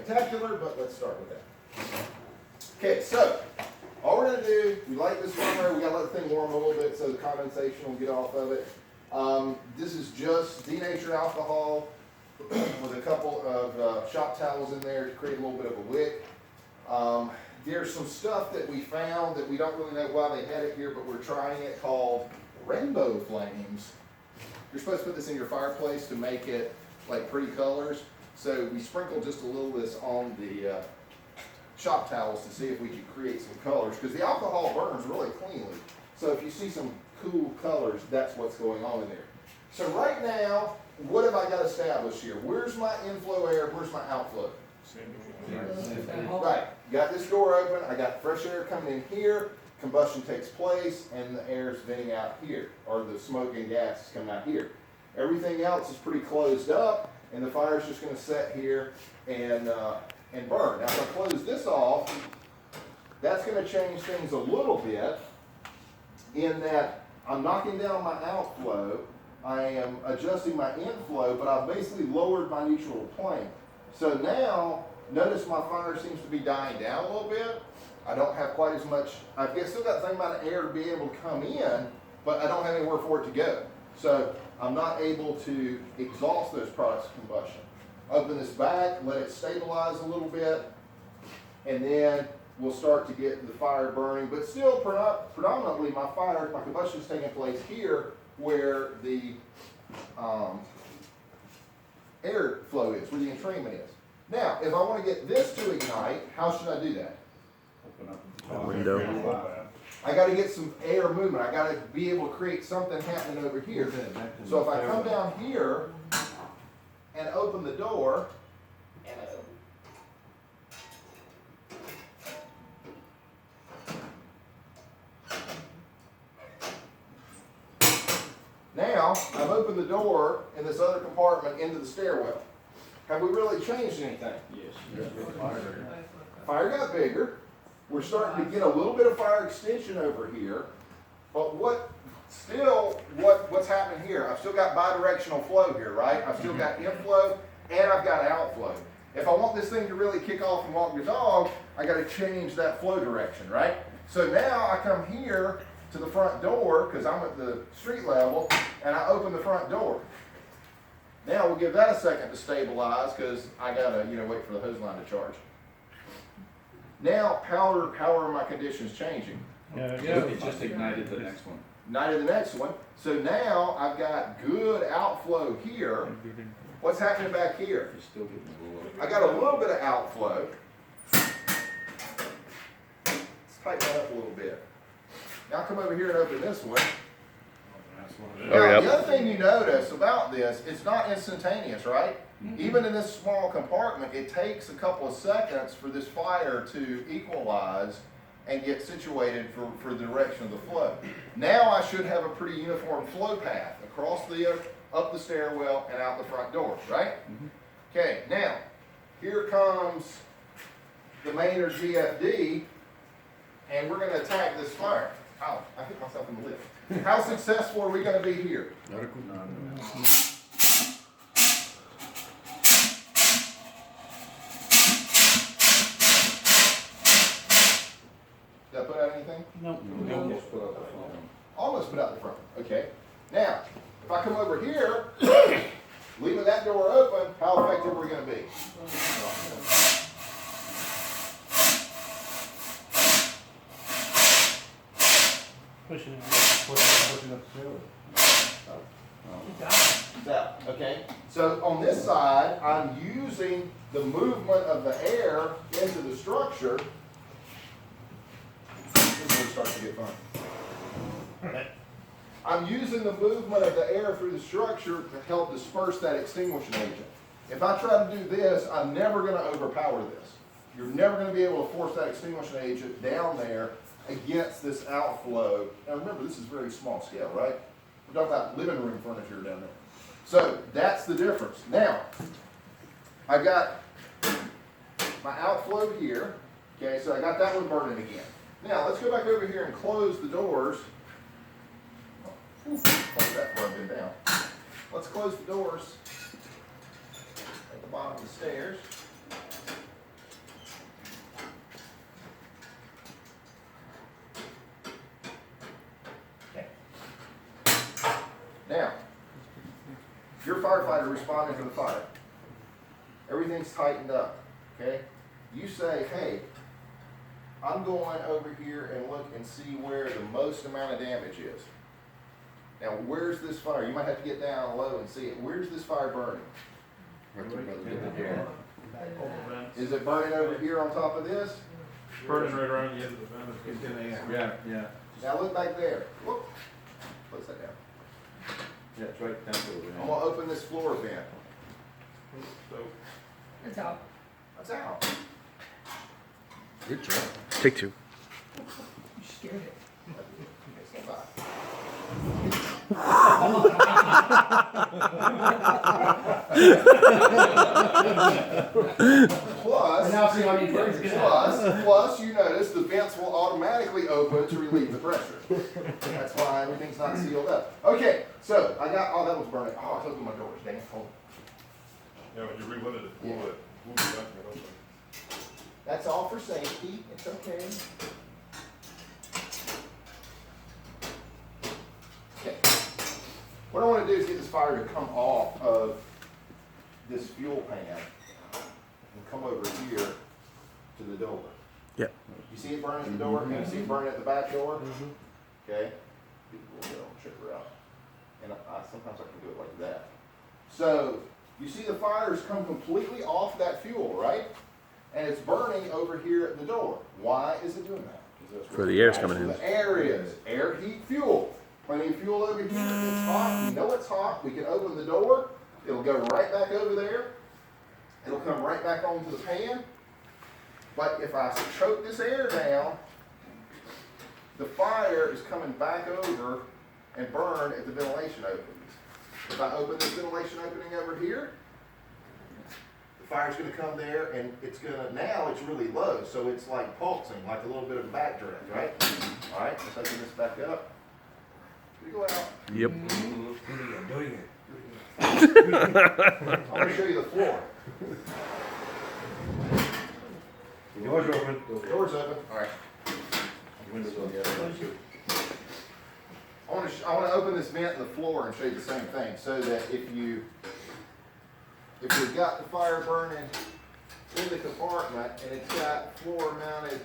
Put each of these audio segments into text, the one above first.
spectacular, but let's start with that. Okay, so all we're going to do, we light this fire, we got to let the thing warm a little bit so the condensation will get off of it. This is just denatured alcohol with a couple of shop towels in there to create a little bit of a wick. There's some stuff that we found that we don't really know why they had it here, but we're trying it, called rainbow flames. You're supposed to put this in your fireplace to make it like pretty colors. So we sprinkled just a little of this on the shop towels to see if we could create some colors, because the alcohol burns really cleanly. So if you see some cool colors, that's what's going on in there. So right now, what have I got established here? Where's my inflow air? Where's my outflow? Right, got this door open, I got fresh air coming in here, combustion takes place, and the air is venting out here, or the smoke and gas is coming out here. Everything else is pretty closed up, and the fire is just going to set here and burn. Now if I close this off, that's going to change things a little bit in that I'm knocking down my outflow, I am adjusting my inflow, but I've basically lowered my neutral plane. So now, notice my fire seems to be dying down a little bit. I don't have quite as much, I've still got the same amount of air to be able to come in, but I don't have anywhere for it to go. So I'm not able to exhaust those products of combustion. Open this back, let it stabilize a little bit, and then we'll start to get the fire burning. But still, predominantly my combustion is taking place here where the air flow is, where the entrainment is. Now, if I want to get this to ignite, how should I do that? Open up the window. I got to get some air movement. I got to be able to create something happening over here. So if I come down here and open the door, now I've opened the door in this other compartment into the stairwell. Have we really changed anything? Yes. Fire got bigger. We're starting to get a little bit of fire extension over here. But what's happening here? I've still got bidirectional flow here, right? I've still got inflow and I've got outflow. If I want this thing to really kick off and walk the dog, I got to change that flow direction, right? So now I come here to the front door because I'm at the street level, and I open the front door. Now we'll give that a second to stabilize because I gotta wait for the hose line to charge. Now how are my conditions changing? It just ignited the next one. Ignited the next one. So now I've got good outflow here. What's happening back here? It's still getting a little. I got a little bit of outflow. Let's tighten that up a little bit. Now come over here and open this one. Now, the other thing you notice about this, it's not instantaneous, right? Even in this small compartment, it takes a couple of seconds for this fire to equalize and get situated for the direction of the flow. Now I should have a pretty uniform flow path across up the stairwell and out the front door, right? Okay, now, here comes the main or GFD, and we're going to attack this fire. Ow, I hit myself in the lip. How successful are we going to be here? No. Did I put out anything? Nope. Almost put up the phone. Almost put out the front. Okay. Now, if I come over here, leaving that door open, how effective are we going to be? Pushing it. Pushing up the ceiling. It's out. Okay. So on this side, I'm using the movement of the air into the structure. This is where it starts to get fun. Okay. I'm using the movement of the air through the structure to help disperse that extinguishing agent. If I try to do this, I'm never going to overpower this. You're never going to be able to force that extinguishing agent down there against this outflow. Now remember, this is very small scale, right? We're talking about living room furniture down there. So that's the difference. Now, I've got my outflow here. Okay, so I got that one burning again. Now let's go back over here and close the doors. Close that before I bend down. Let's close the doors at the bottom of the stairs. Your firefighter responding to the fire. Everything's tightened up, okay? You say, hey, I'm going over here and look and see where the most amount of damage is. Now, where's this fire? You might have to get down low and see it. Where's this fire burning? Right there by the door. Is it burning over here on top of this? Burning right around the end of the vent. It's in the air. Yeah, yeah. Now look back there. Whoop. Close that down. Yeah, it's right down to the I'm gonna open this floor vent. So, It's out. That's out. Good job. Take two. You scared it. Okay, stand by. Plus, now see how many birds get out. plus, you notice the vents will automatically open to relieve the pressure. That's why everything's not sealed up. Okay, so I got, oh, that was burning. Oh, I closed my doors, dang it. Hold on. yeah, when you relit it, pull it, move the vent right open. That's all for safety, it's okay. Okay. What I want to do is get this fire to come off of this fuel pan and come over here to the door. Yep. You see it burning at the door? Can you see it burning at the back door? Okay. Get a little bit on the trigger out. And sometimes I can do it like that. So, you see the fires come completely off that fuel, right? And it's burning over here at the door. Why is it doing that? For the air's That's coming where in. the air is. Air, heat, fuel. Plenty of fuel over here. It's hot. You know it's hot. We can open the door. It'll go right back over there. It'll come right back onto the pan. But if I choke this air down, the fire is coming back over and burn at the ventilation openings. If I open this ventilation opening over here, the fire's going to come there and it's going to, now it's really low, so it's like pulsing, like a little bit of a backdraft, right? All right, let's open this back up. We go out. Yep. I'm going to show you the floor. Doors open. Doors open. All right. Windows open. I want to open this vent in the floor and show you the same thing, so that if you've got the fire burning in the compartment and it's got floor-mounted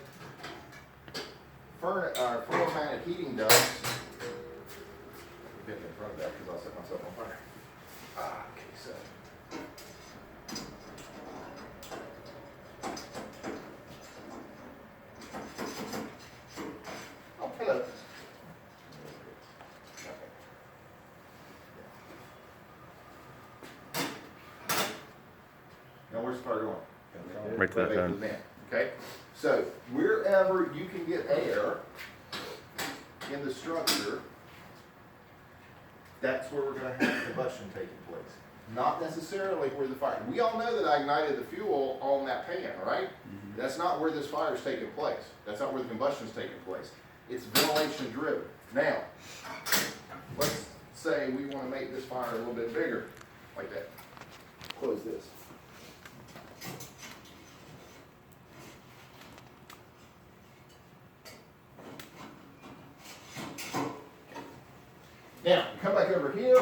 heating ducts. Get in front of that because I'll set myself on fire. Okay, so. Oh, hello. Now where's the fire going? Right to that Back fan. the vent, okay? So wherever you can get air in the structure, that's where we're going to have combustion taking place. Not necessarily where the fire. We all know that I ignited the fuel on that pan, right? That's not where this fire is taking place. That's not where the combustion is taking place. It's ventilation driven. Now, let's say we want to make this fire a little bit bigger, like that. Close this. Now, come back over here,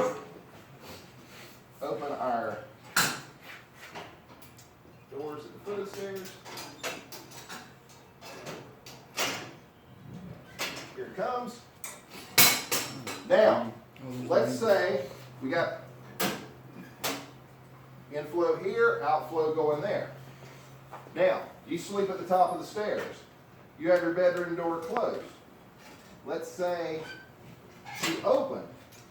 open our doors at the foot of the stairs. Here it comes. Now, let's say we got inflow here, outflow going there. Now, you sleep at the top of the stairs. You have your bedroom door closed. Let's say you open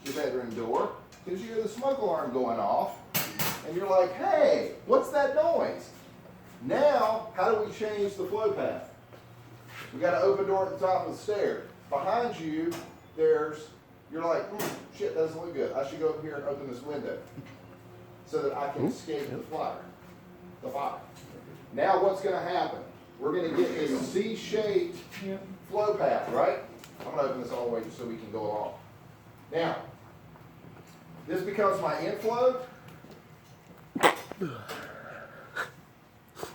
the bedroom door because you hear the smoke alarm going off and you're like, hey, what's that noise? Now, how do we change the flow path? We got an open door at the top of the stairs. Behind you, you're like, shit, that doesn't look good. I should go up here and open this window so that I can escape the fire. Now what's going to happen? We're going to get a C-shaped flow path, right? I'm going to open this all the way just so we can go along. Now, this becomes my inflow.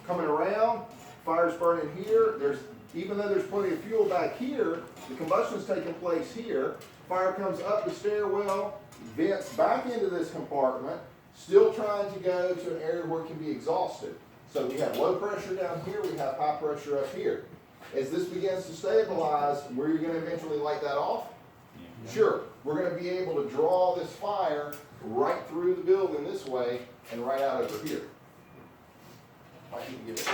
Coming around, fire's burning here. Even though there's plenty of fuel back here, the combustion's taking place here. Fire comes up the stairwell vents back into this compartment, still trying to go to an area where it can be exhausted. So we have low pressure down here, we have high pressure up here. As this begins to stabilize, where you're going to eventually light that off? Sure, we're going to be able to draw this fire right through the building this way and right out over here. Might need to give it a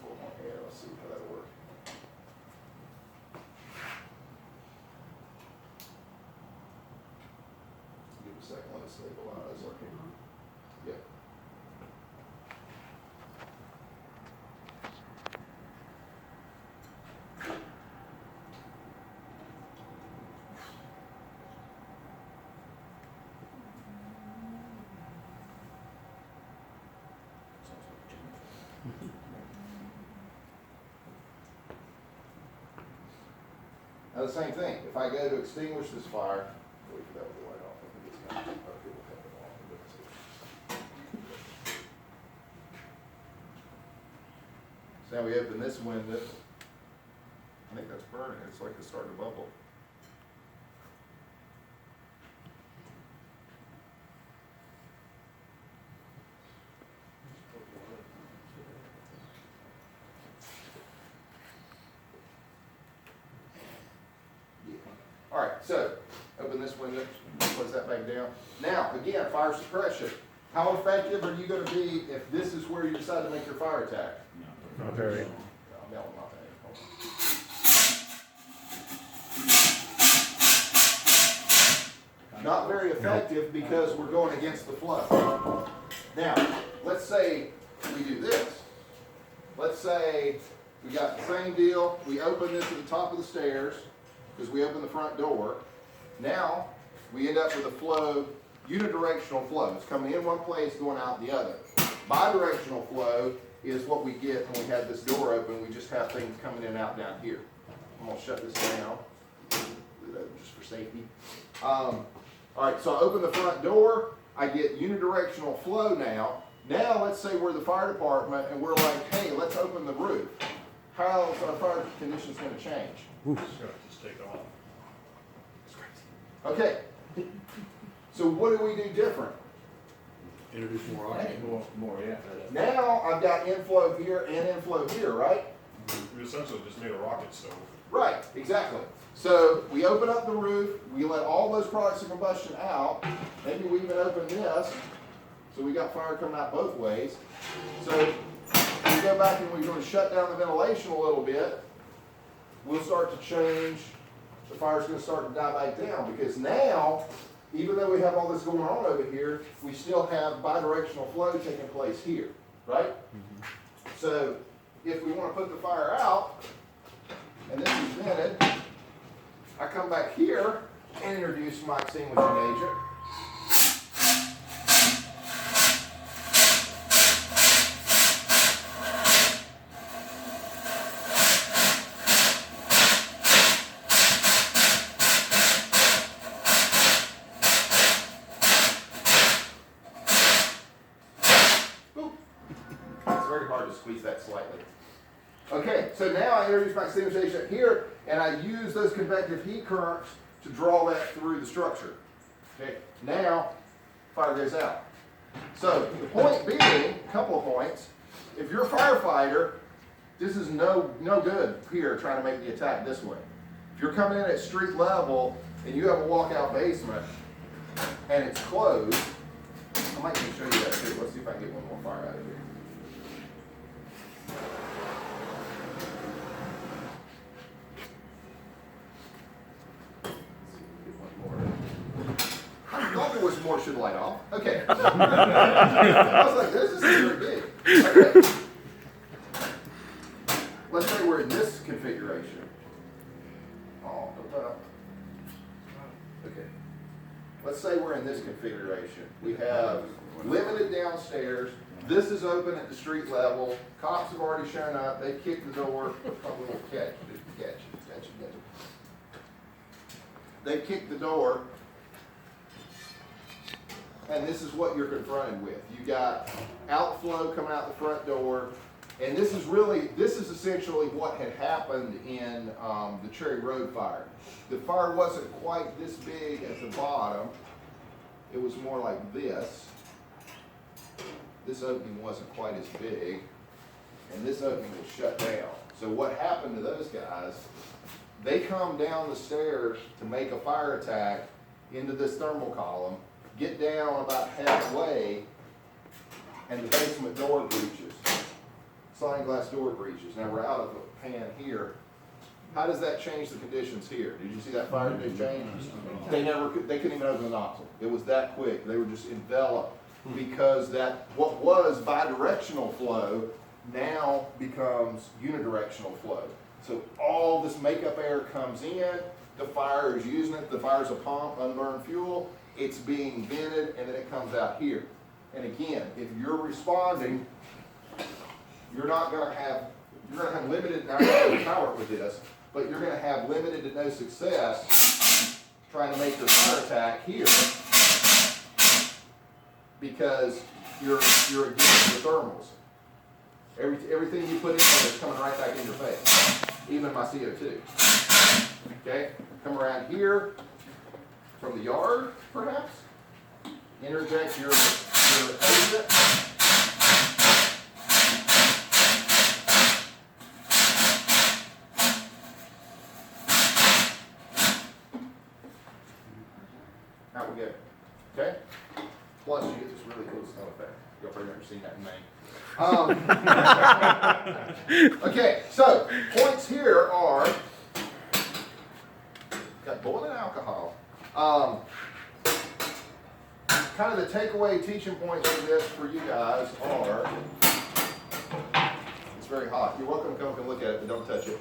little more air. Let's see how that'll work. Give it a second, let it stabilize. Okay. Yeah. Now the same thing, if I go to extinguish this fire, wait for that to light off, I think it's going to, okay, we'll cut it off. So now we open this window, I think that's burning, it's like it's starting to bubble. All right, so open this window, close that back down. Now, again, fire suppression. How effective are you going to be if this is where you decide to make your fire attack? Not very. No, not that. Not very effective because we're going against the flow. Now, let's say we do this. Let's say we got the same deal. We open this at the top of the stairs because we open the front door. Now, we end up with a flow, unidirectional flow. It's coming in one place, going out the other. Bidirectional flow is what we get when we have this door open. We just have things coming in and out down here. I'm going to shut this down just for safety. All right, so I open the front door. I get unidirectional flow now. Now, let's say we're the fire department and we're like, hey, let's open the roof. How's our fire conditions going to change? Just take off. Okay. So what do we do different? Introduce more oxygen. More, yeah. Now I've got inflow here and inflow here, right? You essentially just made a rocket stove. Right, exactly. So we open up the roof, we let all those products of combustion out. Maybe we even open this. So we got fire coming out both ways. So we go back and we're going to shut down the ventilation a little bit. We'll start to change. The fire's going to start to die back down because now, even though we have all this going on over here, we still have bidirectional flow taking place here, right? So if we want to put the fire out, and this is vented, I come back here and introduce my extinguishing agent. Squeeze that slightly. Okay, so now I introduce my extinguishing agent here, and I use those convective heat currents to draw that through the structure. Okay, now fire goes out. So the point being, a couple of points. If you're a firefighter, this is no good here trying to make the attack this way. If you're coming in at street level and you have a walkout basement and it's closed, I might even show you that too. Let's see if I can get one more fire out of here. I thought there was more should light off. Okay. I was like, this is very big. Okay. Let's say we're in this configuration. Oh, okay. Let's say we're in this configuration. We have limited downstairs. This is open at the street level. Cops have already shown up. They've kicked the door. Probably won't catch. They've kicked the door. And this is what you're confronted with. You got outflow coming out the front door. And this is essentially what had happened in the Cherry Road fire. The fire wasn't quite this big at the bottom. It was more like this. This opening wasn't quite as big, and this opening was shut down. So what happened to those guys, they come down the stairs to make a fire attack into this thermal column, get down about halfway, and the basement door breaches. Sliding glass door breaches. Now we're out of the pan here. How does that change the conditions here? Did you see that fire big change? They couldn't even open the nozzle. It was that quick. They were just enveloped because that, what was bidirectional flow now becomes unidirectional flow. So all this makeup air comes in, the fire is using it, the fire's a pump, unburned fuel, it's being vented, and then it comes out here. And again, if you're responding, you're gonna have limited, now you're gonna power it with this, but you're gonna have limited to no success trying to make your fire attack here because you're against the thermals. Everything you put in there is coming right back in your face, even my CO2. Okay, come around here from the yard, perhaps. Interject your exit. Now we're good. Okay? Plus you get this really cool snow effect. Y'all probably never seen that in Maine. Okay, so points here are, got boiling alcohol. Kind of the takeaway teaching points for this for you guys are, it's very hot. You're welcome to come and look at it, but don't touch it.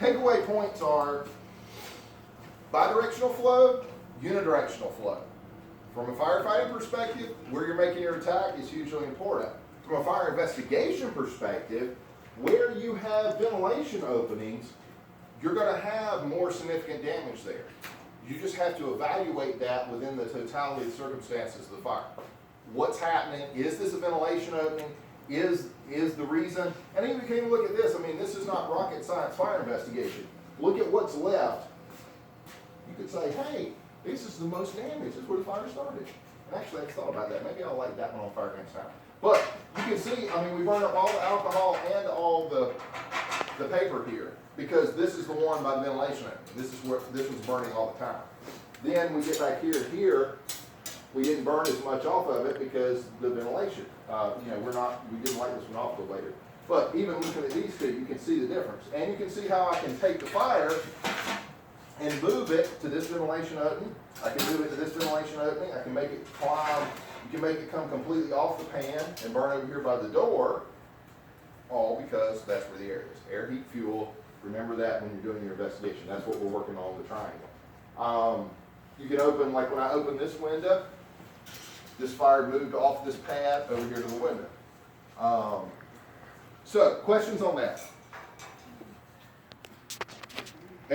Takeaway points are bidirectional flow, unidirectional flow. From a firefighting perspective, where you're making your attack is hugely important. From a fire investigation perspective, where you have ventilation openings, you're going to have more significant damage there. You just have to evaluate that within the totality of the circumstances of the fire. What's happening? Is this a ventilation opening? Is the reason? And even you can even look at this. I mean, this is not rocket science fire investigation. Look at what's left. You could say, hey, this is the most damage. This is where the fire started. And actually, I thought about that. Maybe I'll light that one on fire next time. But you can see, I mean, we burned up all the alcohol and all the paper here because this is the one by the ventilation opening. This is where this was burning all the time. Then we get back here, we didn't burn as much off of it because the ventilation. We didn't light this one off till later. But even looking at these two, you can see the difference. And you can see how I can take the fire and move it to this ventilation opening. I can move it to this ventilation opening. I can make it climb. You can make it come completely off the pan and burn over here by the door. All because that's where the air is. Air, heat, fuel. Remember that when you're doing your investigation. That's what we're working on with the triangle. You can open, like when I open this window, this fire moved off this pad over here to the window. So, questions on that?